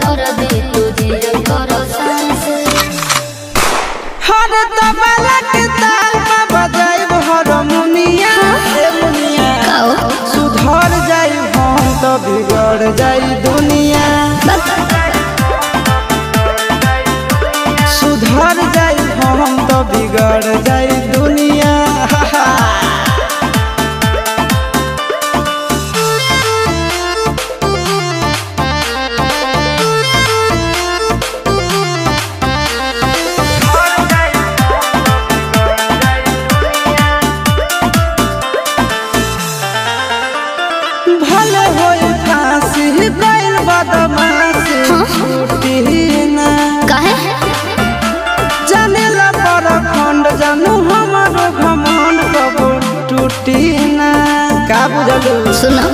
दर्द तुझे करो सांस हर तबला के ताल में बजाइब हारमोनिया ए मुनिया सुधर जाई हम तो बिगड़ जाई दुनिया सुधर जाई हम तो बिगड़ जाई दुनिया भले होई फांसी गइल बदमाशी छूटी ना काहे जानेला पर खंड जानू हमारो घमंड कबो टूटी ना का बुझलू सुनो